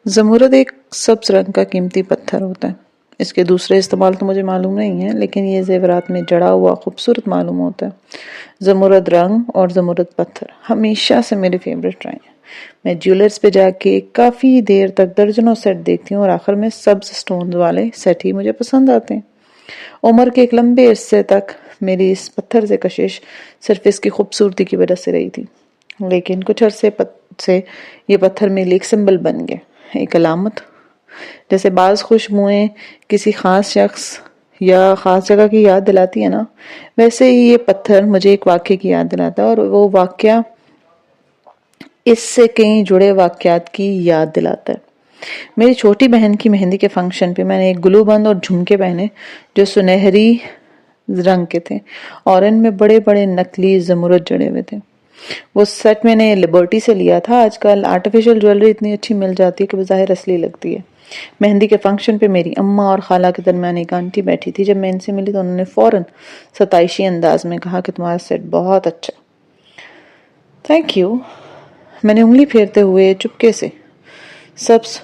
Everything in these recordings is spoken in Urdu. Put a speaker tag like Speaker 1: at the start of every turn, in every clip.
Speaker 1: زمرد ایک سبز رنگ کا قیمتی پتھر ہوتا ہے. اس کے دوسرے استعمال تو مجھے معلوم نہیں ہے، لیکن یہ زیورات میں جڑا ہوا خوبصورت معلوم ہوتا ہے. زمرد رنگ اور زمرد پتھر ہمیشہ سے میرے فیورٹ رہے ہیں. میں جیولرز پہ جا کے کافی دیر تک درجنوں سیٹ دیکھتی ہوں اور آخر میں سبز سٹونز والے سیٹ ہی مجھے پسند آتے ہیں. عمر کے ایک لمبے عرصے تک میری اس پتھر سے کشش صرف اس کی خوبصورتی کی وجہ سے رہی تھی، لیکن کچھ عرصے سے یہ پتھر میرے لیے ایک سمبل بن گیا، ایک علامت. جیسے بعض خوشبوئیں کسی خاص شخص یا خاص جگہ کی یاد دلاتی ہے نا، ویسے ہی یہ پتھر مجھے ایک واقعے کی یاد دلاتا ہے، اور وہ واقعہ اس سے کئی جڑے واقعات کی یاد دلاتا ہے. میری چھوٹی بہن کی مہندی کے فنکشن پہ میں نے ایک گلو بند اور جھمکے پہنے جو سنہری رنگ کے تھے اور ان میں بڑے بڑے نکلی زمرد جڑے ہوئے تھے. وہ سیٹ میں نے لبرٹی سے لیا تھا. آج کل آرٹیفیشل جویلری اتنی اچھی مل جاتی ہے کہ بظاہر اصلی لگتی ہے. مہندی کے فنکشن پہ میری اماں اور خالہ کے درمیان ایک آنٹی بیٹھی تھی. جب میں ان سے ملی تو انہوں نے فوراً ستائشی انداز میں کہا کہ تمہارا سیٹ بہت اچھا. Thank you. میں نے انگلی پھیرتے ہوئے چپکے سے سبز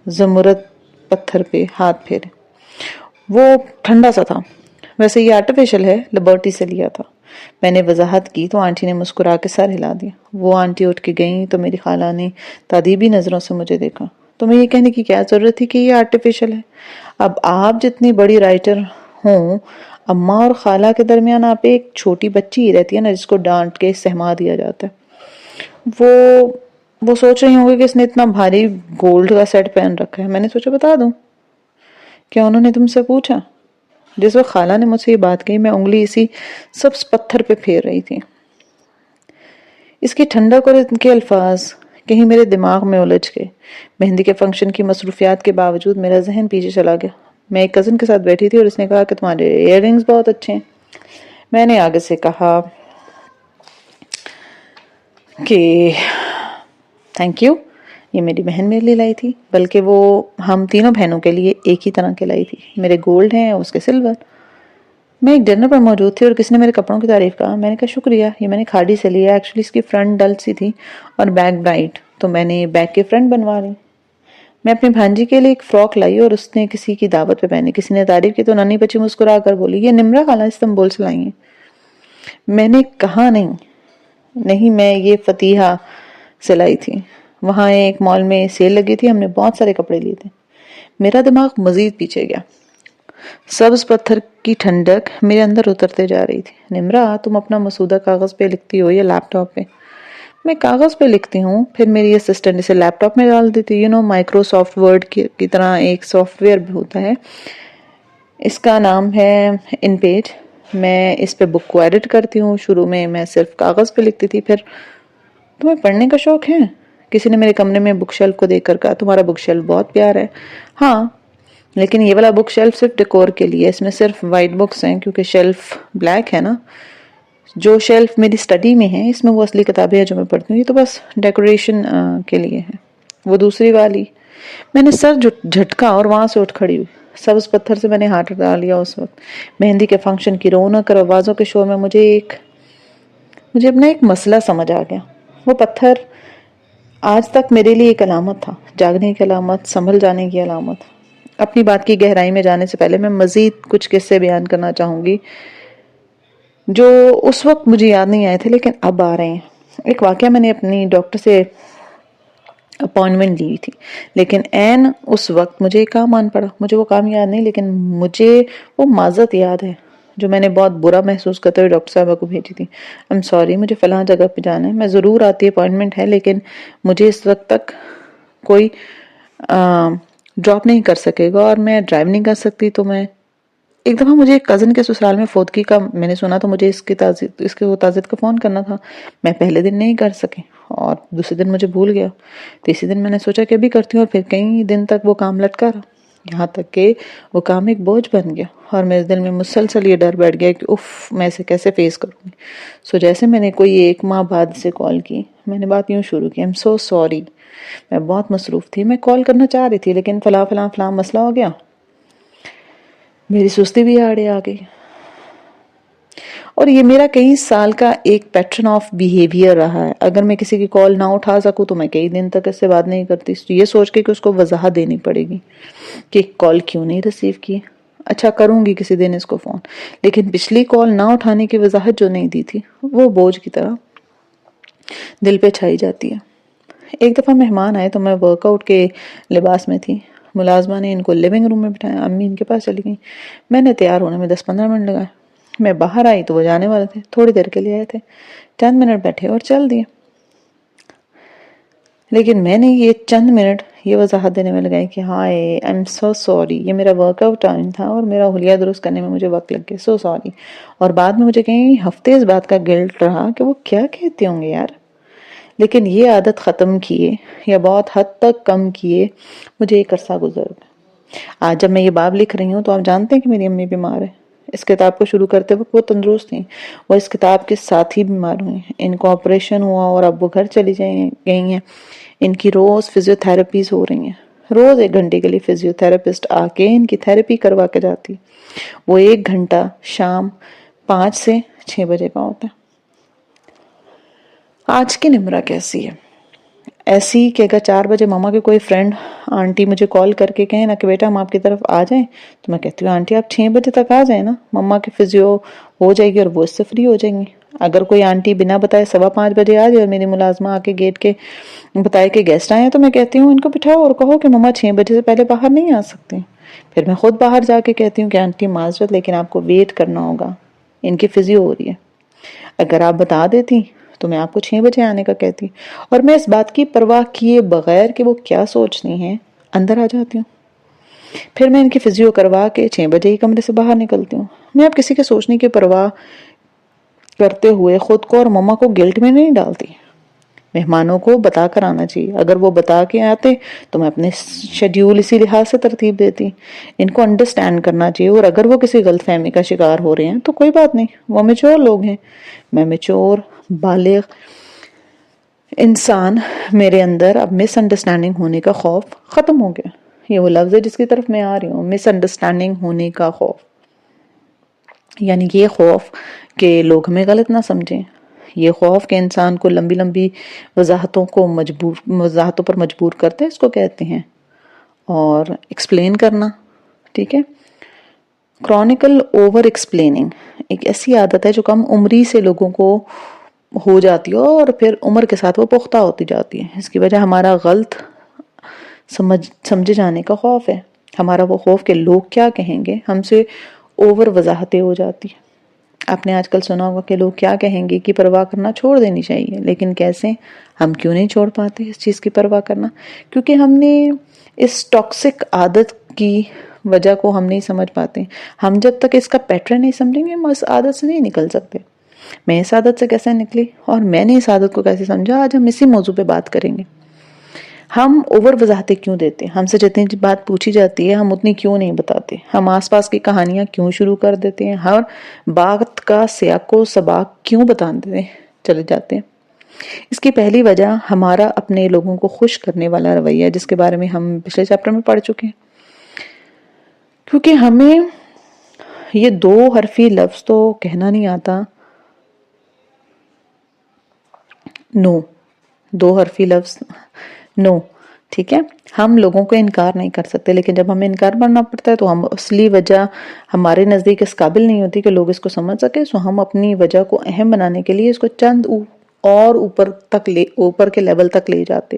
Speaker 1: زمرد پتھر پہ ہاتھ پھیرے. وہ ٹھنڈا سا تھا. ویسے یہ آرٹیفیشل ہے، لبرٹی سے لیا تھا. میں نے وضاحت کی تو آنٹی نے مسکرا کے سر ہلا دیا. وہ آنٹی اٹھ کے گئیں تو میری خالہ نے تادیبی نظروں سے مجھے دیکھا. تمہیں یہ کہنے کی کیا ضرورت تھی کہ یہ آرٹیفیشل ہے؟ اب آپ جتنی بڑی رائٹر ہوں، اماں اور خالہ کے درمیان آپ ایک چھوٹی بچی ہی رہتی ہے نا، جس کو ڈانٹ کے سہما دیا جاتا ہے. وہ سوچ رہی ہوں گے کہ اس نے اتنا بھاری گولڈ کا سیٹ پہن رکھا ہے. میں نے سوچا بتا دوں. کیا انہوں نے تم سے پوچھا؟ جس وقت خالہ نے مجھ سے یہ بات کہی میں انگلی اسی سبز پتھر پہ پھیر رہی تھی. اس کی ٹھنڈک اور ان کے الفاظ کہیں میرے دماغ میں الجھ گئے. مہندی کے فنکشن کی مصروفیات کے باوجود میرا ذہن پیچھے چلا گیا. میں ایک کزن کے ساتھ بیٹھی تھی اور اس نے کہا کہ تمہارے ایئر رنگز بہت اچھے ہیں. میں نے آگے سے کہا کہ تھینک یو، یہ میری بہن میرے لیے لائی تھی، بلکہ وہ ہم تینوں بہنوں کے لیے ایک ہی طرح کے لائی تھی. میرے گولڈ ہیں، اس کے سلور. میں ایک ڈنر پر موجود تھی اور کسی نے میرے کپڑوں کی تعریف کہا. میں نے کہا شکریہ، یہ میں نے کھاڑی سے لیا. ایکچولی اس کی فرنٹ ڈل سی تھی اور بیک برائٹ، تو میں نے بیک کے فرنٹ بنوا لی. میں اپنی بھانجی کے لیے ایک فراک لائی اور اس نے کسی کی دعوت پہ پہنی. کسی نے تعریف کی تو ننھی بچی مسکرا کر بولی یہ نمرہ خالہ استنبول سے لائی ہیں. میں نے کہا نہیں، میں یہ فتیحہ سے لائی تھی. وہاں ایک مال میں سیل لگی تھی، ہم نے بہت سارے کپڑے لیے تھے. میرا دماغ مزید پیچھے گیا. سبز پتھر کی ٹھنڈک میرے اندر اترتے جا رہی تھی. نمرہ تم اپنا مسودہ کاغذ پہ لکھتی ہو یا لیپ ٹاپ پہ؟ میں کاغذ پہ لکھتی ہوں، پھر میری اسسٹنٹ اسے لیپ ٹاپ میں ڈال دیتی. مائکروسافٹ ورڈ کی طرح ایک سافٹ ویئر بھی ہوتا ہے، اس کا نام ہے ان پیج. میں اس پہ بک کو ایڈٹ کرتی ہوں. شروع میں صرف کاغذ پہ لکھتی تھی. پھر تمہیں پڑھنے کا شوق ہے؟ کسی نے میرے کمرے میں بک شیلف کو دیکھ کر کہا تمہارا بک شیلف بہت پیارا ہے. ہاں، لیکن یہ والا بک شیلف صرف ڈیکور کے لیے، اس میں صرف وائٹ بکس ہیں کیونکہ شیلف بلیک ہے نا. جو شیلف میری اسٹڈی میں ہے اس میں وہ اصلی کتابیں ہیں جو میں پڑھتی ہوں، یہ تو بس ڈیکوریشن کے لیے ہے. وہ دوسری والی. میں نے سر جھٹکا اور وہاں سے اٹھ کھڑی ہوئی. سبز پتھر سے میں نے ہاتھ ہٹا لیا. اس وقت مہندی کے فنکشن کی رونق اور آوازوں کے شور میں مجھے اپنا ایک مسئلہ سمجھ آ گیا. وہ پتھر آج تک میرے لیے ایک علامت تھا، جاگنے کی علامت، سنبھل جانے کی علامت. اپنی بات کی گہرائی میں جانے سے پہلے میں مزید کچھ قصے بیان کرنا چاہوں گی جو اس وقت مجھے یاد نہیں آئے تھے لیکن اب آ رہے ہیں. ایک واقعہ، میں نے اپنی ڈاکٹر سے اپوائنٹمنٹ لی تھی، لیکن عین اس وقت مجھے ایک کام آن پڑا. مجھے وہ کام یاد نہیں، لیکن مجھے وہ معذرت یاد ہے جو میں نے بہت برا محسوس کرتے ہوئے ڈاکٹر صاحبہ کو بھیجی تھی. I'm sorry، مجھے فلاں جگہ پہ جانا ہے. میں ضرور آتی، اپوائنٹمنٹ ہے، لیکن مجھے اس وقت تک کوئی ڈراپ نہیں کر سکے گا اور میں ڈرائیو نہیں کر سکتی. تو میں ایک دفعہ مجھے ایک کزن کے سسرال میں فوتگی کا میں نے سنا، تو مجھے اس کے تعزیت کا فون کرنا تھا. میں پہلے دن نہیں کر سکی اور دوسرے دن مجھے بھول گیا. تیسرے دن میں نے سوچا کہ ابھی کرتی ہوں، اور پھر کئی دن تک وہ کام لٹکا رہا، یہاں تک کہ وہ کام ایک بوجھ بن گیا اور میرے دل میں مسلسل یہ ڈر بیٹھ گیا کہ میں اسے کیسے فیس کروں گی. جیسے میں نے کوئی 1 ماہ بعد سے کال کی، میں نے بات یوں شروع کی. I'm so sorry، میں بہت مصروف تھی. میں کال کرنا چاہ رہی تھی لیکن فلاں مسئلہ ہو گیا. میری سستی بھی آڑے آ گئی اور یہ میرا کئی سال کا ایک پیٹرن آف بیہیویئر رہا ہے. اگر میں کسی کی کال نہ اٹھا سکوں تو میں کئی دن تک اس سے بات نہیں کرتی، یہ سوچ کے کہ اس کو وضاحت دینی پڑے گی کہ کال کیوں نہیں ریسیو کی. اچھا کروں گی کسی دن اس کو فون، لیکن پچھلی کال نہ اٹھانے کی وضاحت جو نہیں دی تھی وہ بوجھ کی طرح دل پہ چھائی جاتی ہے. ایک دفعہ مہمان آئے تو میں ورک آؤٹ کے لباس میں تھی. ملازمہ نے ان کو لیونگ روم میں بٹھایا، امی ان کے پاس چلی گئیں. میں نے تیار ہونے میں 10-15 منٹ لگائے. میں باہر آئی تو وہ جانے والے تھے، تھوڑی دیر کے لیے آئے تھے، چند منٹ بیٹھے اور چل دیے. لیکن میں نے یہ چند منٹ یہ وضاحت دینے میں لگائی کہ ہائے آئی ایم سو سوری، یہ میرا ورک آؤٹ ٹائم تھا اور میرا حلیہ درست کرنے میں مجھے وقت لگ گیا، سو سوری. اور بعد میں مجھے کہیں ہفتے اس بات کا گلٹ رہا کہ وہ کیا کہتے ہوں گے یار. لیکن یہ عادت ختم کیے یا بہت حد تک کم کیے مجھے ایک عرصہ گزر گیا. آج جب میں یہ باب لکھ رہی ہوں تو آپ جانتے ہیں کہ میری امی بیمار ہے. اس کتاب کو شروع کرتے وقت وہ تندرست تھیں، وہ اس کتاب کے ساتھ ہی بیمار ہوئی. ان کو آپریشن ہوا اور اب وہ گھر چلی گئی ہیں. ان کی روز فزیو تھراپیز ہو رہی ہیں. روز 1 گھنٹے کے لیے فزیو تھراپسٹ آ کے ان کی تھراپی کروا کے جاتی. وہ 1 گھنٹہ شام 5 سے 6 بجے کا ہوتا ہے. آج کی نمرہ کیسی ہے؟ ایسی کہ اگر 4 بجے ماما کے کوئی فرینڈ آنٹی مجھے کال کر کے کہیں نا کہ بیٹا ہم آپ کی طرف آ جائیں تو میں کہتی ہوں آنٹی آپ 6 بجے تک آ جائیں نا، ماما کی فزیو ہو جائے گی اور وہ اس سے فری ہو جائیں گی. اگر کوئی آنٹی بنا بتائے 5:15 بجے آ جائے اور میری ملازمہ آ کے گیٹ کے بتائے کہ گیسٹ آئے ہیں تو میں کہتی ہوں ان کو بٹھاؤ اور کہو کہ ماما 6 بجے سے پہلے باہر نہیں آ سکتی. پھر میں خود باہر جا کے کہتی ہوں کہ آنٹی معذرت لیکن آپ کو ویٹ کرنا ہوگا، ان کی فزیو ہو رہی ہے. اگر آپ بتا دیتی تو میں آپ کو 6 بجے آنے کا کہتی، اور میں اس بات کی پرواہ کیے بغیر کہ وہ کیا سوچنی ہے اندر آ جاتی ہوں. پھر میں ان کی فزیو کروا کے 6 بجے ہی کمرے سے باہر نکلتی ہوں. میں اب کسی کے سوچنے کی پرواہ کرتے ہوئے خود کو اور مما کو گلٹ میں نہیں ڈالتی. مہمانوں کو بتا کر آنا چاہیے، اگر وہ بتا کے آتے تو میں اپنے شیڈیول اسی لحاظ سے ترتیب دیتی. ان کو انڈرسٹینڈ کرنا چاہیے، اور اگر وہ کسی غلط فہمی کا شکار ہو رہے ہیں تو کوئی بات نہیں، وہ میچور لوگ ہیں. میں میچور بالغ انسان، میرے اندر اب مس انڈرسٹینڈنگ ہونے کا خوف ختم ہو گیا. یہ وہ لفظ ہے جس کی طرف میں آ رہی ہوں، مس انڈرسٹینڈنگ ہونے کا خوف. یعنی یہ خوف کہ لوگ ہمیں غلط نہ سمجھیں، یہ خوف کہ انسان کو لمبی لمبی وضاحتوں پر مجبور کرتے ہیں، اس کو کہتے ہیں اور ایکسپلین کرنا. ٹھیک ہے. کرونیکل اوور ایکسپلیننگ ایک ایسی عادت ہے جو کم عمری سے لوگوں کو ہو جاتی ہے اور پھر عمر کے ساتھ وہ پختہ ہوتی جاتی ہے. اس کی وجہ ہمارا غلط سمجھے جانے کا خوف ہے. ہمارا وہ خوف کہ لوگ کیا کہیں گے، ہم سے اوور وضاحتیں ہو جاتی. آپ نے آج کل سنا ہوگا کہ لوگ کیا کہیں گے کی پرواہ کرنا چھوڑ دینی چاہیے، لیکن کیسے؟ ہم کیوں نہیں چھوڑ پاتے اس چیز کی پرواہ کرنا؟ کیونکہ ہم نے اس ٹاکسک عادت کی وجہ کو ہم نہیں سمجھ پاتے. ہم جب تک اس کا پیٹرن نہیں سمجھیں گے ہم اس عادت سے نہیں نکل سکتے. میں اس عادت سے کیسے نکلی اور میں نے اس عادت کو کیسے سمجھا، آج ہم اسی موضوع پہ بات کریں گے. ہم اوور وضاحتیں کیوں دیتے ہیں؟ ہم سے جتنی بات پوچھی جاتی ہے ہم اتنی کیوں نہیں بتاتے؟ ہم آس پاس کی کہانیاں کیوں شروع کر دیتے ہیں؟ ہر بات کا سیاق و سباق کیوں بتاتے چلے جاتے ہیں؟ اس کی پہلی وجہ ہمارا اپنے لوگوں کو خوش کرنے والا رویہ ہے، جس کے بارے میں ہم پچھلے چیپٹر میں پڑھ چکے ہیں. کیونکہ ہمیں یہ 2 حرفی لفظ تو کہنا نہیں آتا. نو 2 حرفی لفظ نو. ٹھیک ہے. ہم لوگوں کو انکار نہیں کر سکتے، لیکن جب ہمیں انکار کرنا پڑتا ہے تو ہم اصلی وجہ ہمارے نزدیک اس قابل نہیں ہوتی کہ لوگ اس کو سمجھ سکے. سو ہم اپنی وجہ کو اہم بنانے کے لیے اس کو چند اور اوپر کے لیول تک لے جاتے.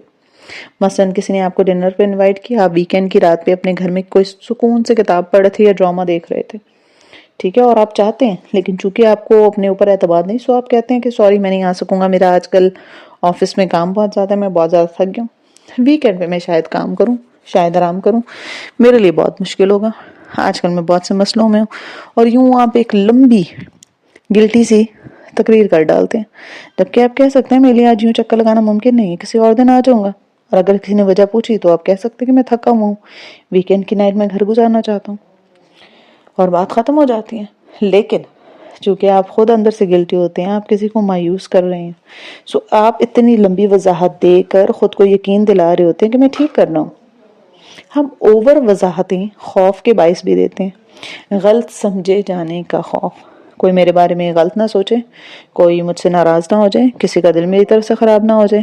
Speaker 1: مثلا کسی نے آپ کو ڈنر پہ انوائٹ کیا، آپ ویکینڈ کی رات پہ اپنے گھر میں کوئی سکون سے کتاب پڑھ رہے تھے یا ڈرامہ دیکھ رہے تھے. ٹھیک ہے. اور آپ چاہتے ہیں، لیکن چونکہ آپ کو اپنے اوپر اعتماد نہیں، سو آپ کہتے ہیں کہ سوری میں نہیں آ سکوں گا، میرا آج کل آفس میں کام بہت زیادہ ہے، میں بہت زیادہ تھک گیا ہوں، ویکینڈ پہ میں شاید کام کروں، شاید آرام کروں، میرے لیے بہت مشکل ہوگا، آج کل میں بہت سے مسئلوں میں ہوں. اور یوں آپ ایک لمبی گلٹی سی تقریر کر ڈالتے ہیں، جبکہ آپ کہہ سکتے ہیں میرے لیے آج یوں چکر لگانا ممکن نہیں ہے، کسی اور دن آ جاؤں گا. اور اگر کسی نے وجہ پوچھی تو آپ کہہ سکتے ہیں کہ میں تھکا ہوں، ویکینڈ کی نائٹ میں گھر گزارنا چاہتا ہوں، اور بات ختم ہو جاتی ہے. لیکن چونکہ آپ خود اندر سے گلٹی ہوتے ہیں، آپ کسی کو مایوس کر رہے ہیں، سو آپ اتنی لمبی وضاحت دے کر خود کو یقین دلا رہے ہوتے ہیں کہ میں ٹھیک کر رہا ہوں. ہم اوور وضاحتیں خوف کے باعث بھی دیتے ہیں. غلط سمجھے جانے کا خوف. کوئی میرے بارے میں غلط نہ سوچے، کوئی مجھ سے ناراض نہ ہو جائے، کسی کا دل میری طرف سے خراب نہ ہو جائے۔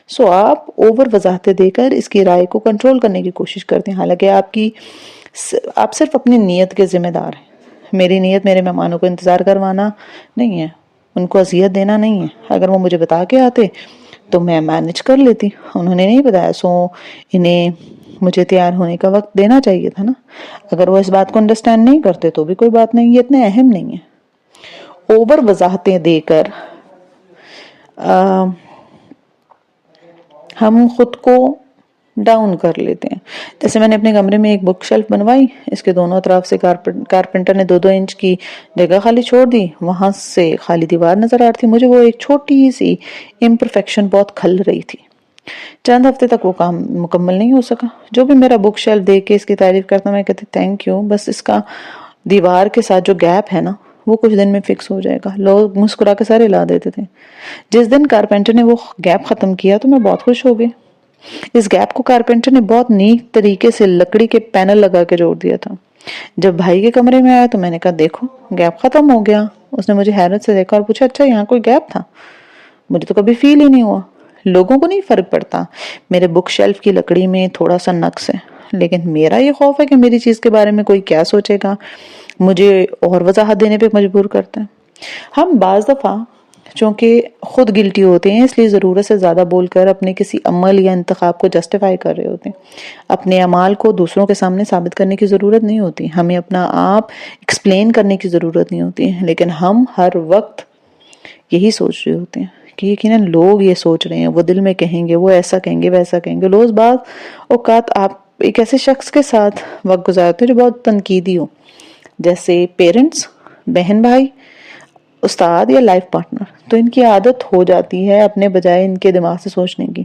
Speaker 1: سو آپ اوور وضاحتیں دے کر اس کی رائے کو کنٹرول کرنے کی کوشش کرتے ہیں، حالانکہ آپ صرف اپنی نیت کے ذمہ دار ہیں۔ میری نیت میرے مہمانوں کو انتظار کروانا نہیں ہے، ان کو اذیت دینا نہیں ہے۔ اگر وہ مجھے بتا کے آتے تو میں مینج کر لیتی، انہوں نے نہیں بتایا، سو انہیں مجھے تیار ہونے کا وقت دینا چاہیے تھا نا۔ اگر وہ اس بات کو انڈرسٹینڈ نہیں کرتے تو بھی کوئی بات نہیں، یہ اتنے اہم نہیں ہے۔ اوور وضاحتیں دے کر ہم خود کو ڈاؤن کر لیتے ہیں۔ جیسے میں نے اپنے کمرے میں ایک بک شیلف بنوائی، اس کے دونوں اطراف سے کارپینٹر نے 2-2 انچ کی جگہ خالی چھوڑ دی، وہاں سے خالی دیوار نظر آ رہی تھی، مجھے وہ ایک چھوٹی سی امپرفیکشن بہت کھل رہی تھی۔ چند ہفتے تک وہ کام مکمل نہیں ہو سکا۔ جو بھی میرا بک شیلف دیکھ کے اس کی تعریف کرتا میں کہتی تھینک یو، بس اس کا دیوار کے ساتھ جو گیپ ہے نا وہ کچھ دن میں فکس ہو جائے گا۔ لوگ مسکرا کے سارے لا دیتے تھے۔ جس دن کارپینٹر نے وہ گیپ ختم کیا تو میں بہت خوش ہو گئی۔ اس گیپ کو کارپینٹر نے بہت نیک طریقے سے لکڑی کے پینل لگا کے جوڑ دیا تھا۔ جب بھائی کے کمرے میں آیا تو میں نے کہا دیکھو گیپ ختم ہو گیا۔ اس نے مجھے حیرت سے دیکھا اور پوچھا اچھا یہاں کوئی گیپ تھا؟ مجھے تو کبھی فیل ہی نہیں ہوا۔ لوگوں کو نہیں فرق پڑتا میرے بک شیلف کی لکڑی میں تھوڑا سا نقص ہے، لیکن میرا یہ خوف ہے کہ میری چیز کے بارے میں کوئی کیا سوچے گا، مجھے اور وضاحت دینے پہ مجبور کرتا ہے۔ ہم بعض دفعہ چونکہ خود گلٹی ہوتے ہیں، اس لیے ضرورت سے زیادہ بول کر اپنے کسی عمل یا انتخاب کو جسٹیفائی کر رہے ہوتے ہیں۔ اپنے اعمال کو دوسروں کے سامنے ثابت کرنے کی ضرورت نہیں ہوتی، ہمیں اپنا آپ ایکسپلین کرنے کی ضرورت نہیں ہوتی، لیکن ہم ہر وقت یہی سوچ رہے ہوتے ہیں کہ یقیناً لوگ یہ سوچ رہے ہیں، وہ دل میں کہیں گے، وہ ایسا کہیں گے، ویسا کہیں گے۔ لوگ بعض اوقات آپ ایک ایسے شخص کے ساتھ وقت گزارتے ہیں جو بہت تنقیدی ہو، جیسے پیرنٹس، بہن بھائی، استاد یا لائف پارٹنر، تو ان کی عادت ہو جاتی ہے اپنے بجائے ان کے دماغ سے سوچنے کی۔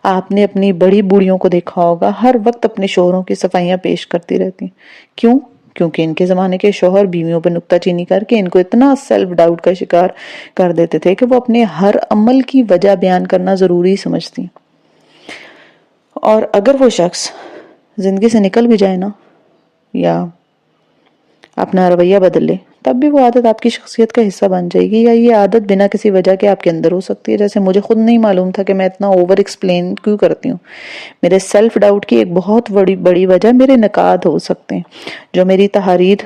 Speaker 1: آپ نے اپنی بڑی بوڑھیوں کو دیکھا ہوگا، ہر وقت اپنے شوہروں کی صفائیاں پیش کرتی رہتی۔ کیوں؟ کیونکہ ان کے زمانے کے شوہر بیویوں پر نکتہ چینی کر کے ان کو اتنا سیلف ڈاؤٹ کا شکار کر دیتے تھے کہ وہ اپنے ہر عمل کی وجہ بیان کرنا ضروری سمجھتی۔ اور اگر وہ شخص زندگی سے نکل بھی جائے نا یا اپنا رویہ بدل لے، تب بھی وہ عادت آپ کی شخصیت کا حصہ بن جائے گی، یا یہ عادت بنا کسی وجہ کے آپ کے اندر ہو سکتی ہے۔ جیسے مجھے خود نہیں معلوم تھا کہ میں اتنا اوور ایکسپلین کیوں کرتی ہوں۔ میرے سیلف ڈاؤٹ کی ایک بہت بڑی وجہ میرے نقاد ہو سکتے ہیں، جو میری تحریر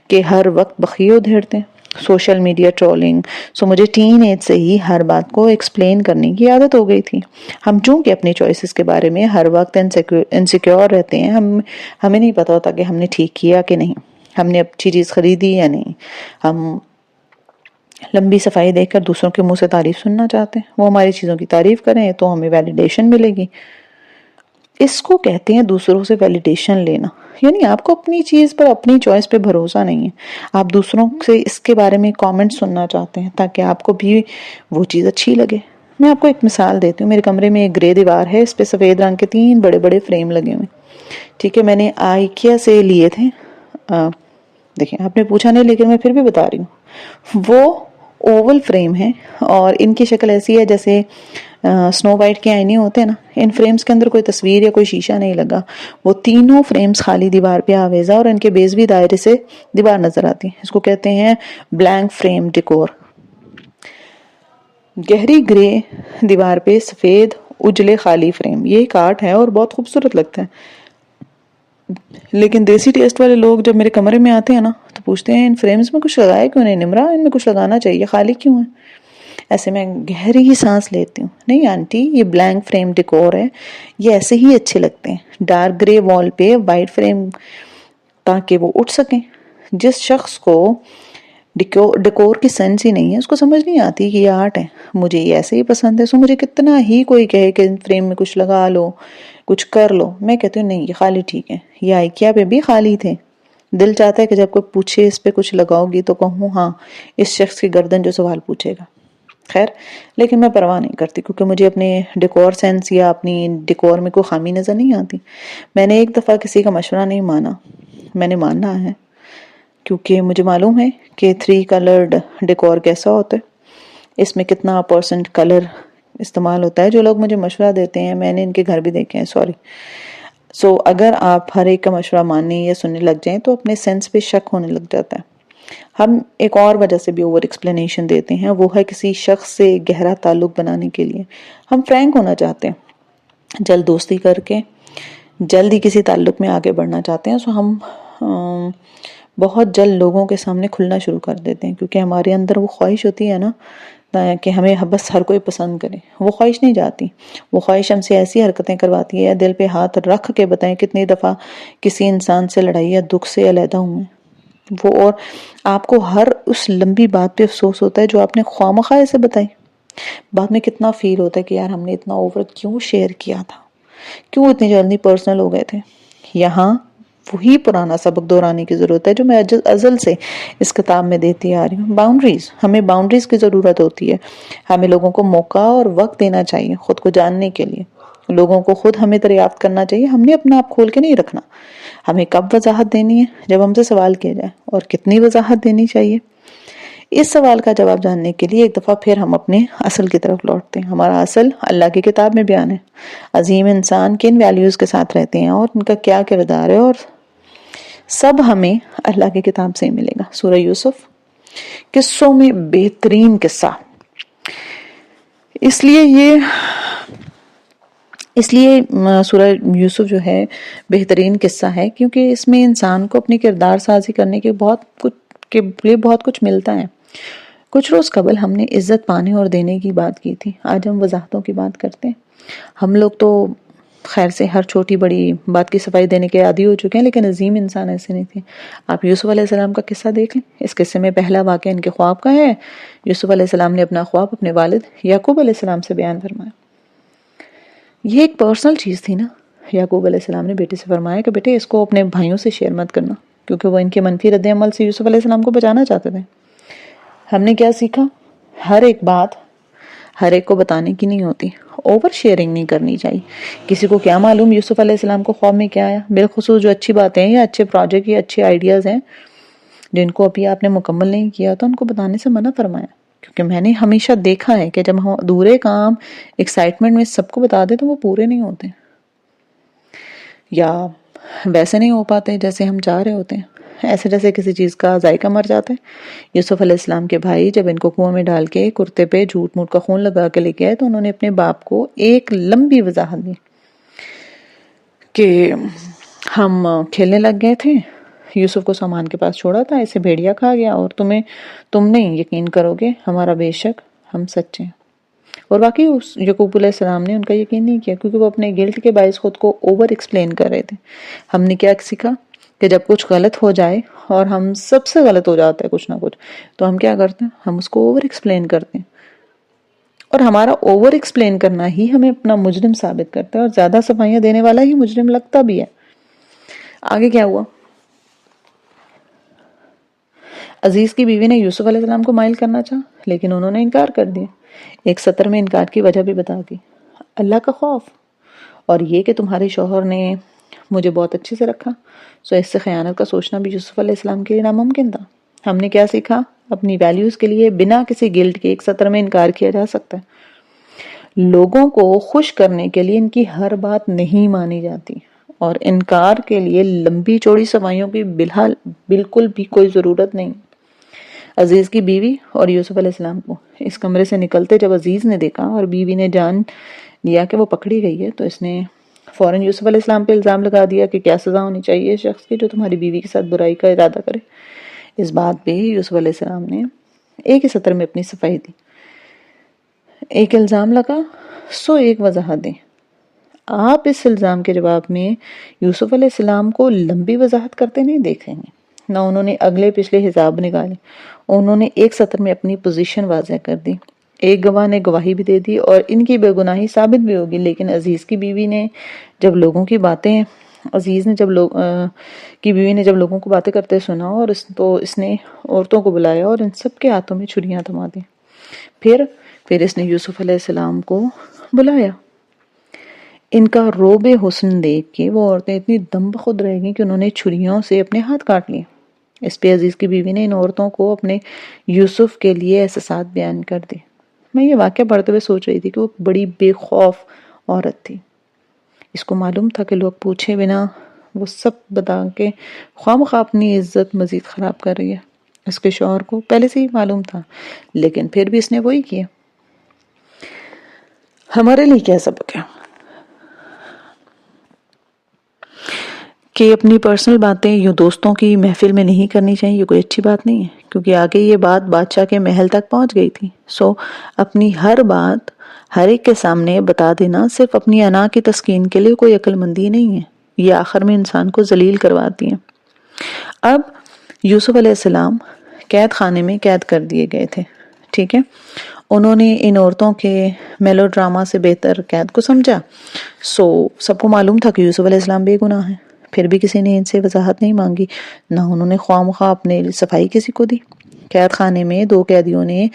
Speaker 1: کے ہر وقت بخیے ادھیڑتے ہیں۔ سوشل میڈیا ٹرولنگ، سو مجھے ٹین ایج سے ہی ہر بات کو ایکسپلین کرنے کی عادت ہو گئی تھی۔ ہم چونکہ اپنی چوائسز کے بارے میں ہر وقت انسیکیور رہتے ہیں، ہمیں نہیں پتا ہوتا کہ ہم نے ٹھیک کیا کہ نہیں، ہم نے اچھی چیز خریدی یا نہیں۔ ہم لمبی صفائی دیکھ کر دوسروں کے منہ سے تعریف سننا چاہتے ہیں، وہ ہماری چیزوں کی تعریف کریں تو ہمیں ویلیڈیشن ملے گی۔ اس کو کہتے ہیں دوسروں سے ویلیڈیشن لینا، یعنی آپ کو اپنی چیز پر، اپنی چوائس پہ بھروسہ نہیں ہے، آپ دوسروں سے اس کے بارے میں کامنٹ سننا چاہتے ہیں تاکہ آپ کو بھی وہ چیز اچھی لگے۔ میں آپ کو ایک مثال دیتی ہوں۔ میرے کمرے میں ایک گرے دیوار ہے، اس پہ سفید رنگ کے 3 بڑے بڑے فریم لگے ہوئے، ٹھیک ہے، میں نے آئیکیا سے لیے تھے۔ دیکھیں آپ نے پوچھا نہیں لیکن میں پھر بھی بتا رہی ہوں۔ وہ اوول فریم ہے اور ان کی شکل ایسی ہے جیسے سنو وائٹ کے آئینے ہوتے ہیں نا، ان فریمز کے اندر کوئی تصویر یا کوئی شیشہ نہیں لگا، وہ تینوں فریمز خالی دیوار پہ آویزہ اور ان کے بیس بھی دائرے سے دیوار نظر آتی ہے۔ اس کو کہتے ہیں بلینک فریم ڈیکور۔ گہری گرے دیوار پہ سفید اجلے خالی فریم، یہ ایک آرٹ ہے اور بہت خوبصورت لگتا ہے۔ لیکن دیسی ٹیسٹ والے لوگ جب میرے کمرے میں آتے ہیں نا تو پوچھتے ہیں ان فریمز میں کچھ لگایا کیوں نہیں نمرا، ان میں کچھ لگانا چاہیے، خالی کیوں ہے؟ ایسے میں گہری سانس لیتی ہوں، نہیں آنٹی یہ بلینک فریم ڈیکور ہے، یہ ایسے ہی اچھے لگتے ہیں، ڈارک گرے وال پہ وائٹ فریم تاکہ وہ اٹھ سکیں۔ جس شخص کو ڈیکور کی سینس ہی نہیں ہے اس کو سمجھ نہیں آتی کہ یہ آرٹ ہے۔ مجھے یہ ایسے ہی پسند ہے، سو مجھے کتنا ہی کوئی کہے کہ فریم میں کچھ لگا لو، کچھ کر لو، میں کہتی ہوں نہیں یہ خالی ٹھیک ہے۔ یہ آئیکیا پہ بھی خالی تھے، دل چاہتا ہے کہ جب کوئی پوچھے اس پہ کچھ لگاؤ گی تو کہوں ہاں اس شخص کی گردن جو سوال پوچھے گا۔ خیر، لیکن میں پرواہ نہیں کرتی کیونکہ مجھے اپنے ڈیکور سینس یا اپنی ڈیکور میں کوئی خامی نظر نہیں آتی۔ میں نے ایک دفعہ کسی کا مشورہ نہیں مانا، میں نے ماننا ہے کیونکہ مجھے معلوم ہے کہ 3 کلرڈ ڈیکور کیسا ہوتا ہے، اس میں کتنا % کلر استعمال ہوتا ہے۔ جو لوگ مجھے مشورہ دیتے ہیں میں نے ان کے گھر بھی دیکھے ہیں، سو اگر آپ ہر ایک کا مشورہ ماننے یا سننے لگ جائیں تو اپنے سینس پہ شک ہونے لگ جاتا ہے۔ ہم ایک اور وجہ سے بھی اوور ایکسپلینیشن دیتے ہیں، وہ ہے کسی شخص سے گہرا تعلق بنانے کے لیے۔ ہم فرینک ہونا چاہتے ہیں، جلد دوستی کر کے جلد ہی کسی تعلق میں آگے بڑھنا چاہتے ہیں، سو ہم بہت جلد لوگوں کے سامنے کھلنا شروع کر دیتے ہیں، کیونکہ ہمارے اندر وہ خواہش ہوتی ہے نا کہ ہمیں بس ہر کوئی پسند کرے۔ وہ خواہش نہیں جاتی، وہ خواہش ہم سے ایسی حرکتیں کرواتی ہے، دل پہ ہاتھ رکھ کے بتائیں کتنی دفعہ کسی انسان سے لڑائی یا دکھ سے علیحدہ ہوئے وہ، اور آپ کو ہر اس لمبی بات پہ افسوس ہوتا ہے جو آپ نے خواہ سے بتائی۔ بعد میں کتنا فیل ہوتا ہے کہ یار ہم نے اتنا اوور کیوں شیئر کیا تھا، کیوں اتنی جلدی پرسنل ہو گئے تھے۔ یہاں وہی پرانا سبق دہرانے کی ضرورت ہے جو میں ازل سے اس کتاب میں دیتی آ رہی ہوں۔ باؤنڈریز، ہمیں باؤنڈریز کی ضرورت ہوتی ہے۔ ہمیں لوگوں کو موقع اور وقت دینا چاہیے خود کو جاننے کے لیے، لوگوں کو خود ہمیں دریافت کرنا چاہیے، ہم نے اپنا آپ کھول کے نہیں رکھنا۔ ہمیں کب وضاحت دینی ہے، جب ہم سے سوال کیا جائے، اور کتنی وضاحت دینی چاہیے۔ اس سوال کا جواب جاننے کے لیے ایک دفعہ پھر ہم اپنے اصل کی طرف لوٹتے ہیں۔ ہمارا اصل اللہ کی کتاب میں بیان ہے۔ عظیم انسان کن ویلیوز کے ساتھ رہتے ہیں اور ان کا کیا کردار ہے، اور سب ہمیں اللہ کی کتاب سے ہی ملے گا۔ سورہ یوسف قصوں میں بہترین قصہ، اس لیے سورہ یوسف جو ہے بہترین قصہ ہے، کیونکہ اس میں انسان کو اپنی کردار سازی کرنے کے لیے بہت کچھ ملتا ہے۔ کچھ روز قبل ہم نے عزت پانے اور دینے کی بات کی تھی، آج ہم وضاحتوں کی بات کرتے ہیں۔ ہم لوگ تو خیر سے ہر چھوٹی بڑی بات کی صفائی دینے کے عادی ہو چکے ہیں، لیکن عظیم انسان ایسے نہیں تھے۔ آپ یوسف علیہ السلام کا قصہ دیکھ لیں، اس قصے میں پہلا واقعہ ان کے خواب کا ہے۔ یوسف علیہ السلام نے اپنا خواب اپنے والد یعقوب علیہ السلام سے بیان فرمایا۔ یہ ایک پرسنل چیز تھی نا۔ یعقوب علیہ السلام نے بیٹے سے فرمایا کہ بیٹے اس کو اپنے بھائیوں سے شیئر مت کرنا، کیونکہ وہ ان کے منفی رد عمل سے یوسف علیہ السلام کو بچانا چاہتے تھے۔ ہم نے کیا سیکھا؟ ہر ایک بات ہر ایک کو بتانے کی نہیں ہوتی، اوور شیئرنگ نہیں کرنی چاہیے۔ کسی کو کیا معلوم یوسف علیہ السلام کو خواب میں کیا آیا؟ بالخصوص جو اچھی باتیں ہیں یا اچھے پروجیکٹ یا اچھے آئیڈیاز ہیں جن کو ابھی آپ نے مکمل نہیں کیا تو ان کو بتانے سے منع فرمایا، کیونکہ میں نے ہمیشہ دیکھا ہے کہ جب ہم ادھورے کام ایکسائٹمنٹ میں سب کو بتا دیں تو وہ پورے نہیں ہوتے، یا ویسے نہیں ہو پاتے جیسے ہم چاہ رہے ہوتے ہیں، ایسے جیسے کسی چیز کا ذائقہ مر جاتا ہے۔ یوسف علیہ السلام کے بھائی جب ان کو کنویں میں ڈال کے کرتے پہ جھوٹ موٹ کا خون لگا کے لے کے آئے تو انہوں نے اپنے باپ کو ایک لمبی وضاحت دی کہ ہم کھیلنے لگ گئے تھے، یوسف کو سامان کے پاس چھوڑا تھا، اسے بھیڑیا کھا گیا، اور تم نہیں یقین کرو گے ہمارا بے شک ہم سچے ہیں۔ اور واقعی یعقوب علیہ السلام نے ان کا یقین نہیں کیا، کیونکہ وہ اپنے گلٹ کے باعث خود کو اوور ایکسپلین کر رہے تھے۔ ہم نے کیا سیکھا کہ جب کچھ غلط ہو جائے، اور ہم سب سے غلط ہو جاتا ہے کچھ نہ کچھ، تو ہم کیا کرتے ہیں؟ ہم اس کو اوور ایکسپلین کرتے ہیں، اور ہمارا اوور ایکسپلین کرنا ہی ہمیں اپنا مجرم ثابت کرتا ہے، اور زیادہ صفائیاں دینے والا ہی مجرم لگتا بھی ہے۔ آگے کیا ہوا؟ عزیز کی بیوی نے یوسف علیہ السلام کو مائل کرنا چاہا، لیکن انہوں نے انکار کر دیا۔ ایک سطر میں انکار کی وجہ بھی بتا دی، اللہ کا خوف، اور یہ کہ تمہارے شوہر نے مجھے بہت اچھے سے رکھا، سو اس سے خیانت کا سوچنا بھی یوسف علیہ السلام کے لیے ناممکن تھا۔ ہم نے کیا سیکھا؟ اپنی ویلیوز کے لیے بنا کسی گلٹ کے ایک سطر میں انکار کیا جا سکتا ہے۔ لوگوں کو خوش کرنے کے لیے ان کی ہر بات نہیں مانی جاتی، اور انکار کے لیے لمبی چوڑی صفائیوں کی بالکل بھی کوئی ضرورت نہیں۔ عزیز کی بیوی اور یوسف علیہ السلام کو اس کمرے سے نکلتے جب عزیز نے دیکھا اور بیوی نے جان لیا کہ وہ پکڑی گئی ہے، تو اس نے فوراً یوسف علیہ السلام پہ الزام لگا دیا کہ کیا سزا ہونی چاہیے اس شخص کی جو تمہاری بیوی کے ساتھ برائی کا ارادہ کرے۔ اس بات پہ یوسف علیہ السلام نے ایک ہی سطر میں اپنی صفائی دی، ایک الزام لگا سو ایک وضاحت دیں۔ آپ اس الزام کے جواب میں یوسف علیہ السلام کو لمبی وضاحت کرتے نہیں دیکھیں گے، نہ انہوں نے اگلے پچھلے حساب نکالے، انہوں نے ایک سطر میں اپنی پوزیشن واضح کر دی۔ ایک گواہ نے گواہی بھی دے دی اور ان کی بے گناہی ثابت بھی ہوگی، لیکن عزیز کی بیوی نے جب لوگوں کی باتیں کرتے سنا، اور اس نے عورتوں کو بلایا اور ان سب کے ہاتھوں میں چھریاں تھما دی۔ پھر اس نے یوسف علیہ السلام کو بلایا۔ ان کا روب حسن دیکھ کے وہ عورتیں اتنی دم بخود رہ گئیں کہ انہوں نے چھریوں سے اپنے ہاتھ کاٹ لیے۔ اس پہ عزیز کی بیوی نے ان عورتوں کو اپنے یوسف کے لیے احساسات بیان کر دی۔ میں یہ واقعہ پڑھتے ہوئے سوچ رہی تھی کہ وہ بڑی بے خوف عورت تھی۔ اس کو معلوم تھا کہ لوگ پوچھے بنا وہ سب بتا کے خواہ مخواہ اپنی عزت مزید خراب کر رہی ہے۔ اس کے شوہر کو پہلے سے ہی معلوم تھا، لیکن پھر بھی اس نے وہی کیا۔ ہمارے لیے کیا سبق ہے کہ اپنی پرسنل باتیں یوں دوستوں کی محفل میں نہیں کرنی چاہیے، یہ کوئی اچھی بات نہیں ہے، کیونکہ آگے یہ بات بادشاہ کے محل تک پہنچ گئی تھی۔ اپنی ہر بات ہر ایک کے سامنے بتا دینا صرف اپنی انا کی تسکین کے لیے کوئی عقل مندی نہیں ہے، یہ آخر میں انسان کو ذلیل کرواتی ہے۔ اب یوسف علیہ السلام قید خانے میں قید کر دیے گئے تھے، ٹھیک ہے، انہوں نے ان عورتوں کے میلو ڈراما سے بہتر قید کو سمجھا۔ سب کو معلوم تھا کہ یوسف علیہ السلام بے گناہ ہیں، پھر بھی کسی نے ان سے وضاحت نہیں مانگی، نہ انہوں نے خواہ مخواہ اپنے صفائی کسی کو دی۔ قید خانے میں 2 قیدیوں نے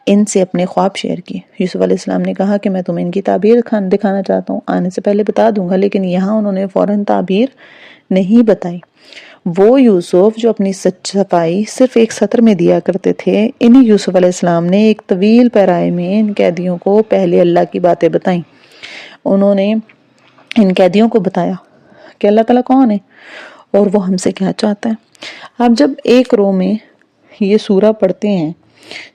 Speaker 1: ان سے اپنے خواب شیئر کیے۔ یوسف علیہ السلام نے کہا کہ میں تمہیں ان کی تعبیر دکھانا چاہتا ہوں، آنے سے پہلے بتا دوں گا، لیکن یہاں انہوں نے فوراً تعبیر نہیں بتائی۔ وہ یوسف جو اپنی صفائی صرف 1 سطر میں دیا کرتے تھے، انہی یوسف علیہ السلام نے ایک طویل پیرائے میں ان قیدیوں کو پہلے اللہ کی باتیں بتائیں۔ انہوں نے ان قیدیوں کو بتایا کہ اللہ تعالیٰ کون ہے اور وہ ہم سے کیا چاہتا ہے۔ آپ جب ایک رو میں یہ سورہ پڑھتے ہیں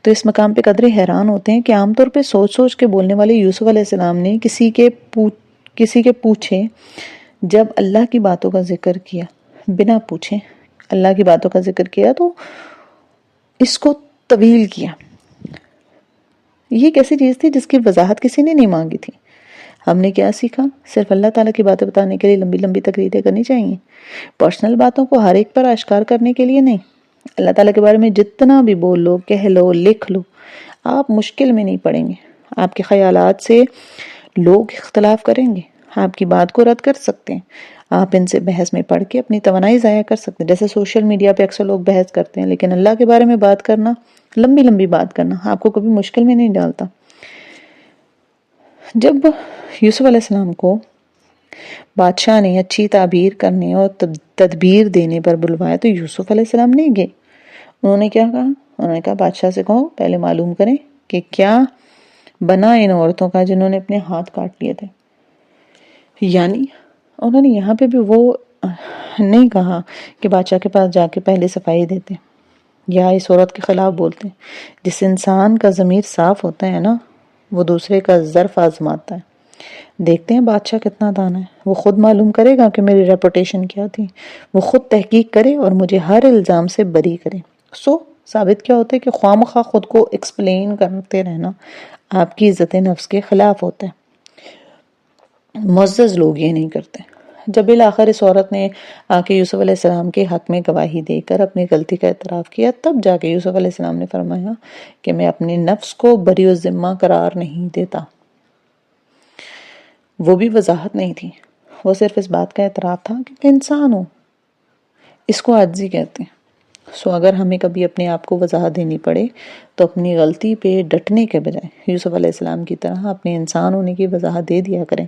Speaker 1: تو اس مقام پہ قدرے حیران ہوتے ہیں کہ عام طور پہ سوچ سوچ کے بولنے والے یوسف علیہ السلام نے کسی کے پوچھے جب اللہ کی باتوں کا ذکر کیا، بنا پوچھے اللہ کی باتوں کا ذکر کیا تو اس کو طویل کیا۔ یہ ایک ایسی چیز تھی جس کی وضاحت کسی نے نہیں مانگی تھی۔ ہم نے کیا سیکھا؟ صرف اللہ تعالیٰ کی باتیں بتانے کے لیے لمبی لمبی تقریریں کرنی چاہیے، پرسنل باتوں کو ہر ایک پر اشکار کرنے کے لیے نہیں۔ اللہ تعالیٰ کے بارے میں جتنا بھی بول لو، کہہ لو، لکھ لو، آپ مشکل میں نہیں پڑیں گے۔ آپ کے خیالات سے لوگ اختلاف کریں گے، آپ کی بات کو رد کر سکتے ہیں، آپ ان سے بحث میں پڑھ کے اپنی توانائی ضائع کر سکتے ہیں۔ جیسے سوشل میڈیا پہ اکثر لوگ بحث کرتے ہیں، لیکن اللہ کے بارے میں بات کرنا، لمبی لمبی بات کرنا آپ کو کبھی مشکل میں نہیں ڈالتا۔ جب یوسف علیہ السلام کو بادشاہ نے اچھی تعبیر کرنے اور تدبیر دینے پر بلوایا تو یوسف علیہ السلام نہیں گئے۔ انہوں نے کیا کہا؟ انہوں نے کہا بادشاہ سے کہو پہلے معلوم کریں کہ کیا بنا ان عورتوں کا جنہوں نے اپنے ہاتھ کاٹ لیے تھے۔ یعنی انہوں نے یہاں پہ بھی وہ نہیں کہا کہ بادشاہ کے پاس جا کے پہلے صفائی دیتے یا اس عورت کے خلاف بولتے۔ جس انسان کا ضمیر صاف ہوتا ہے نا، وہ دوسرے کا ظرف آزماتا ہے۔ دیکھتے ہیں بادشاہ کتنا دانا ہے، وہ خود معلوم کرے گا کہ میری ریپوٹیشن کیا تھی، وہ خود تحقیق کرے اور مجھے ہر الزام سے بری کرے۔ ثابت کیا ہوتا ہے کہ خواہ مخواہ خود کو ایکسپلین کرتے رہنا آپ کی عزت نفس کے خلاف ہوتا ہے۔ معزز لوگ یہ نہیں کرتے۔ جب بالآخر اس عورت نے آ کے یوسف علیہ السلام کے حق میں گواہی دے کر اپنی غلطی کا اعتراف کیا، تب جا کے یوسف علیہ السلام نے فرمایا کہ میں اپنے نفس کو بری الذمہ قرار نہیں دیتا۔ وہ بھی وضاحت نہیں تھی، وہ صرف اس بات کا اعتراف تھا کہ میں انسان ہوں۔ اس کو عاجزی کہتے ہیں۔ اگر ہمیں کبھی اپنے آپ کو وضاحت دینی پڑے تو اپنی غلطی پہ ڈٹنے کے بجائے یوسف علیہ السلام کی طرح اپنے انسان ہونے کی وضاحت دے دیا کریں۔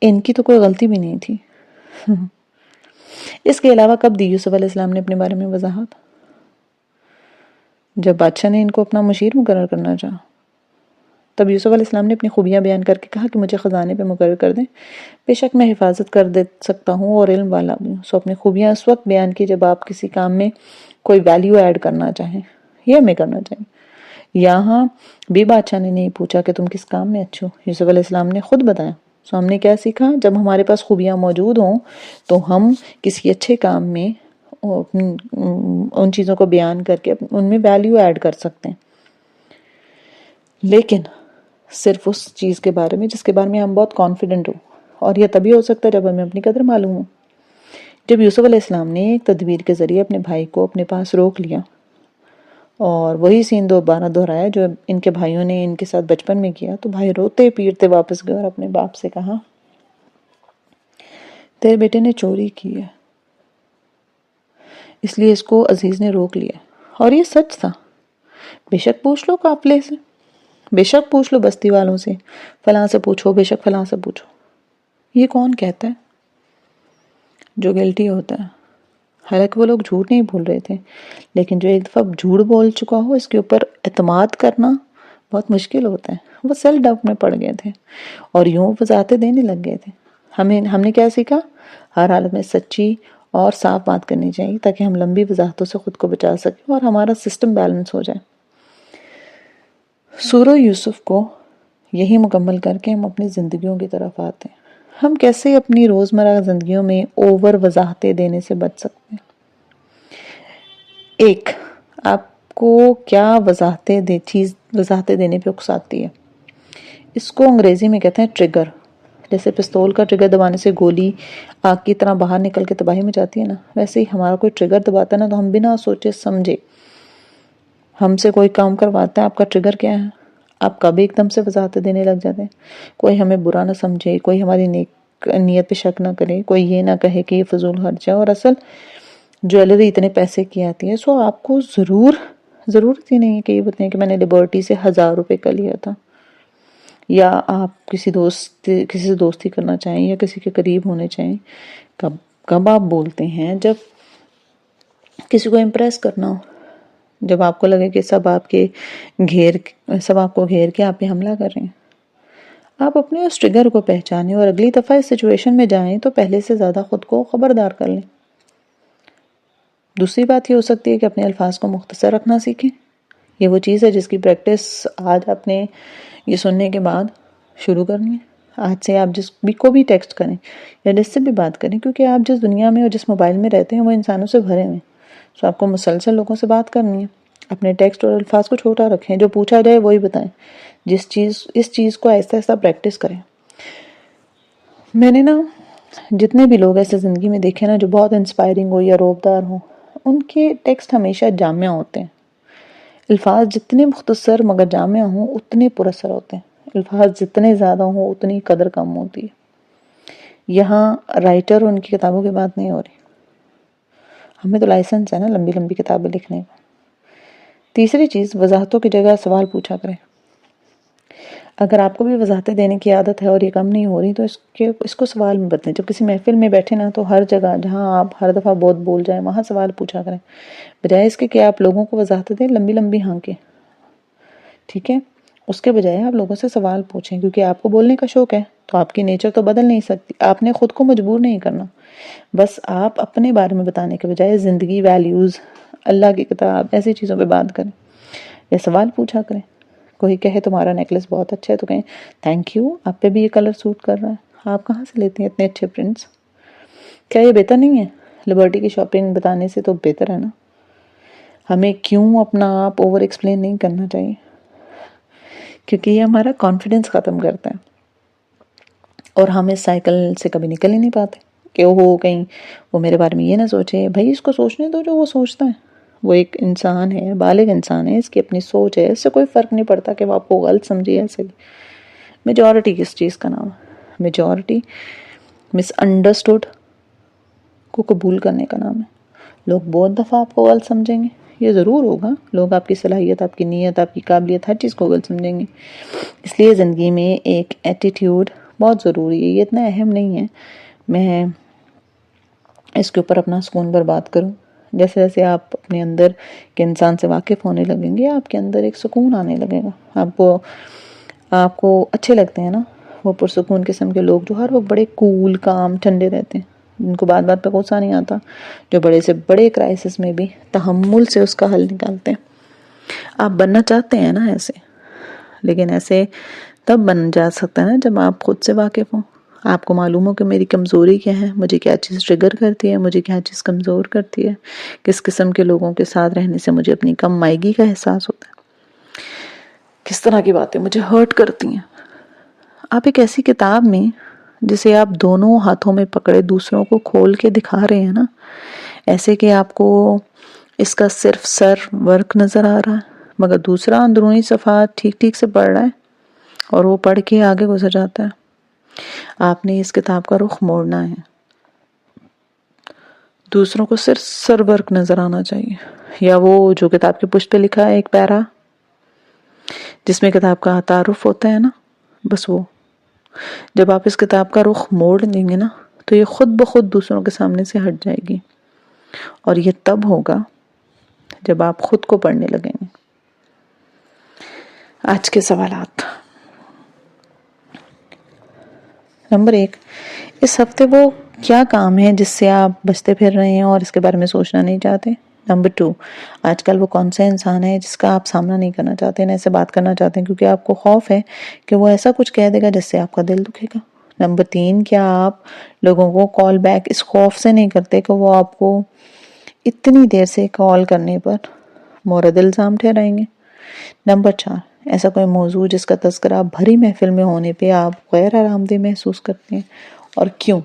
Speaker 1: ان کی تو کوئی غلطی بھی نہیں تھی۔ اس کے علاوہ کب دی یوسف علیہ السلام نے اپنے بارے میں وضاحت؟ جب بادشاہ نے ان کو اپنا مشیر مقرر کرنا چاہا، تب یوسف علیہ السلام نے اپنی خوبیاں بیان کر کے کہا کہ مجھے خزانے پہ مقرر کر دیں، بے شک میں حفاظت کر دے سکتا ہوں اور علم والا بھی ہوں۔ اپنی خوبیاں اس وقت بیان کی جب آپ کسی کام میں کوئی ویلیو ایڈ کرنا چاہیں، یہ ہمیں کرنا چاہیے۔ یہاں بھی بادشاہ نے نہیں پوچھا کہ تم کس کام میں اچھے ہو، یوسف علیہ السلام نے خود بتایا۔ ہم نے کیا سیکھا؟ جب ہمارے پاس خوبیاں موجود ہوں تو ہم کسی اچھے کام میں ان چیزوں کو بیان کر کے ان میں ویلیو ایڈ کر سکتے ہیں، لیکن صرف اس چیز کے بارے میں جس کے بارے میں ہم بہت کانفیڈنٹ ہوں، اور یہ تبھی ہو سکتا ہے جب ہمیں اپنی قدر معلوم ہو۔ جب یوسف علیہ السلام نے ایک تدبیر کے ذریعے اپنے بھائی کو اپنے پاس روک لیا اور وہی سین دوبارہ دہرایا جو ان کے بھائیوں نے ان کے ساتھ بچپن میں کیا، تو بھائی روتے پیٹتے واپس گئے اور اپنے باپ سے کہا تیرے بیٹے نے چوری کی ہے، اس لیے اس کو عزیز نے روک لیا۔ اور یہ سچ تھا۔ بے شک پوچھ لو قافلے سے، بے شک پوچھ لو بستی والوں سے، فلاں سے پوچھو، بے شک فلاں سے پوچھو۔ یہ کون کہتا ہے؟ جو گلٹی ہوتا ہے۔ حالانکہ وہ لوگ جھوٹ نہیں بول رہے تھے، لیکن جو ایک دفعہ جھوٹ بول چکا ہو اس کے اوپر اعتماد کرنا بہت مشکل ہوتا ہے۔ وہ سیلف ڈاؤٹ میں پڑ گئے تھے اور یوں وضاحتیں دینے لگ گئے تھے۔ ہم نے کیا سیکھا؟ ہر حالت میں سچی اور صاف بات کرنی چاہیے تاکہ ہم لمبی وضاحتوں سے خود کو بچا سکیں اور ہمارا سسٹم بیلنس ہو جائے۔ سورہ یوسف کو یہی مکمل کر کے ہم اپنی زندگیوں کی طرف آتے ہیں۔ ہم کیسے اپنی روزمرہ زندگیوں میں اوور وضاحتیں دینے سے بچ سکتے ہیں؟ ایک، آپ کو کیا وضاحتیں دینے پہ اکساتی ہے؟ اس کو انگریزی میں کہتے ہیں ٹریگر۔ جیسے پستول کا ٹریگر دبانے سے گولی آگ کی طرح باہر نکل کے تباہی میں جاتی ہے نا، ویسے ہی ہمارا کوئی ٹریگر دباتا ہے نا تو ہم بنا سوچے سمجھے ہم سے کوئی کام کرواتا ہے۔ آپ کا ٹریگر کیا ہے؟ آپ کب ایک دم سے وضاحتیں دینے لگ جاتے ہیں؟ کوئی ہمیں برا نہ سمجھے، کوئی ہماری نیت پہ شک نہ کرے، کوئی یہ نہ کہے کہ یہ فضول خرچ ہے اور اصل جویلری اتنے پیسے کی آتی ہے۔ سو آپ کو ضرورت ہی نہیں ہے کہ یہ بتائیں کہ میں نے لبرٹی سے 1000 روپے کا لیا تھا، یا آپ کسی سے دوستی کرنا چاہیں یا کسی کے قریب ہونے چاہیں۔ کب آپ بولتے ہیں؟ جب کسی کو امپریس کرنا ہو، جب آپ کو لگے کہ سب آپ کو گھیر کے آپ پہ حملہ کر رہے ہیں۔ آپ اپنے اس ٹریگر کو پہچانیں اور اگلی دفعہ اس سچویشن میں جائیں تو پہلے سے زیادہ خود کو خبردار کر لیں۔ دوسری بات یہ ہو سکتی ہے کہ اپنے الفاظ کو مختصر رکھنا سیکھیں۔ یہ وہ چیز ہے جس کی پریکٹس آج آپ نے یہ سننے کے بعد شروع کرنی ہے۔ آج سے آپ جس بھی کو بھی ٹیکسٹ کریں یا جس سے بھی بات کریں، کیونکہ آپ جس دنیا میں اور جس موبائل میں رہتے ہیں وہ انسانوں سے بھرے ہوئے ہیں، تو آپ کو مسلسل لوگوں سے بات کرنی ہے۔ اپنے ٹیکسٹ اور الفاظ کو چھوٹا رکھیں، جو پوچھا جائے وہی بتائیں۔ اس چیز کو آہستہ آہستہ پریکٹس کریں۔ میں نے جتنے بھی لوگ ایسے زندگی میں دیکھے جو بہت انسپائرنگ ہو یا روبدار ہو، ان کے ٹیکسٹ ہمیشہ جامع ہوتے ہیں۔ الفاظ جتنے مختصر مگر جامع ہوں اتنے پر اثر ہوتے ہیں، الفاظ جتنے زیادہ ہوں اتنی قدر کم ہوتی ہے۔ یہاں رائٹر اور ان کی کتابوں کی بات نہیں ہو رہی، ہمیں تو لائسنس ہے نا لمبی لمبی کتابیں لکھنے کا۔ تیسری چیز، وضاحتوں کی جگہ سوال پوچھا کریں۔ اگر آپ کو بھی وضاحتیں دینے کی عادت ہے اور یہ کم نہیں ہو رہی تو اس کو سوال میں بدلیں۔ جب کسی محفل میں بیٹھے تو ہر جگہ جہاں آپ ہر دفعہ بہت بول جائیں وہاں سوال پوچھا کریں، بجائے اس کے کہ آپ لوگوں کو وضاحتیں دیں لمبی لمبی ہانکیں۔ ٹھیک ہے؟ اس کے بجائے آپ لوگوں سے سوال پوچھیں، کیونکہ آپ کو بولنے کا شوق ہے تو آپ کی نیچر تو بدل نہیں سکتی، آپ نے خود کو مجبور نہیں کرنا۔ بس آپ اپنے بارے میں بتانے کے بجائے زندگی، ویلیوز، اللہ کی کتاب، ایسی چیزوں پہ بات کریں یا سوال پوچھا کریں۔ کوئی کہے تمہارا نیکلس بہت اچھا ہے تو کہیں تھینک یو، آپ پہ بھی یہ کلر سوٹ کر رہا ہے، آپ کہاں سے لیتے ہیں اتنے اچھے پرنٹس؟ کیا یہ بہتر نہیں ہے؟ لبرٹی کی شاپنگ بتانے سے تو بہتر ہے نا۔ ہمیں کیوں اپنا آپ اوور ایکسپلین نہیں کرنا چاہیے، کیونکہ یہ ہمارا کانفیڈنس ختم کرتا ہے اور ہم اس سائیکل سے کبھی نکل ہی نہیں پاتے کہ کہیں وہ میرے بارے میں یہ نہ سوچے۔ بھائی اس کو سوچنے دو جو وہ سوچتا ہے، وہ ایک انسان ہے، بالغ انسان ہے، اس کی اپنی سوچ ہے، اس سے کوئی فرق نہیں پڑتا کہ وہ آپ کو غلط سمجھے یا صحیح۔ میجورٹی کس چیز کا نام ہے؟ میجورٹی مس انڈرسٹوڈ کو قبول کرنے کا نام ہے۔ لوگ بہت دفعہ آپ کو غلط سمجھیں گے، یہ ضرور ہوگا، لوگ آپ کی صلاحیت، آپ کی نیت، آپ کی قابلیت، ہر چیز کو غلط سمجھیں گے۔ اس لیے زندگی میں ایک ایٹیٹیوڈ بہت ضروری ہے، یہ اتنا اہم نہیں ہے میں اس کے اوپر اپنا سکون برباد کروں۔ جیسے جیسے آپ اپنے اندر کے انسان سے واقف ہونے لگیں گے آپ کے اندر ایک سکون آنے لگے گا۔ آپ کو اچھے لگتے ہیں نا وہ پرسکون قسم کے لوگ جو ہر وقت بڑے کول، کام، ٹھنڈے رہتے ہیں، جن کو بات بات پہ غصہ نہیں آتا، جو بڑے سے بڑے کرائسس میں بھی تحمل سے اس کا حل نکالتے ہیں۔ آپ بننا چاہتے ہیں نا ایسے، لیکن ایسے تب بن جا سکتا ہے نا جب آپ خود سے واقف ہوں، آپ کو معلوم ہو کہ میری کمزوری کیا ہے، مجھے کیا چیز ٹریگر کرتی ہے، مجھے کیا چیز کمزور کرتی ہے، کس قسم کے لوگوں کے ساتھ رہنے سے مجھے اپنی کم مائگی کا احساس ہوتا ہے، کس طرح کی باتیں مجھے ہرٹ کرتی ہیں۔ آپ ایک ایسی کتاب میں جسے آپ دونوں ہاتھوں میں پکڑے دوسروں کو کھول کے دکھا رہے ہیں نا، ایسے کہ آپ کو اس کا صرف سر ورک نظر آ رہا ہے مگر دوسرا اندرونی صفحات ٹھیک ٹھیک سے پڑھ رہا ہے اور وہ پڑھ کے آگے گزر جاتا ہے۔ آپ نے اس کتاب کا رخ موڑنا ہے، دوسروں کو صرف سر ورک نظر آنا چاہیے، یا وہ جو کتاب کے پشت پہ لکھا ہے ایک پیرا جس میں کتاب کا تعارف ہوتا ہے نا، بس وہ جب آپ اس کتاب کا رخ موڑ دیں گے نا تو یہ خود بخود دوسروں کے سامنے سے ہٹ جائے گی، اور یہ تب ہوگا جب آپ خود کو پڑھنے لگیں گے۔ آج کے سوالات: نمبر 1، اس ہفتے وہ کیا کام ہے جس سے آپ بچتے پھر رہے ہیں اور اس کے بارے میں سوچنا نہیں چاہتے؟ نمبر 2، آج کل وہ کون سا انسان ہے جس کا آپ سامنا نہیں کرنا چاہتے، نہ اسے بات کرنا چاہتے ہیں کیونکہ آپ کو خوف ہے کہ وہ ایسا کچھ کہہ دے گا جس سے آپ کا دل دکھے گا؟ نمبر 3، کیا آپ لوگوں کو کال بیک اس خوف سے نہیں کرتے کہ وہ آپ کو اتنی دیر سے کال کرنے پر مورد الزام ٹھہرائیں گے؟ نمبر 4، ایسا کوئی موضوع جس کا تذکرہ بھری محفل میں ہونے پہ آپ غیر آرام دہ محسوس کرتے ہیں اور کیوں؟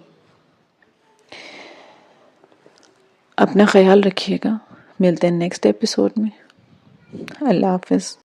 Speaker 1: اپنا خیال رکھیے گا، ملتے ہیں نیکسٹ ایپیسوڈ میں۔ اللہ حافظ۔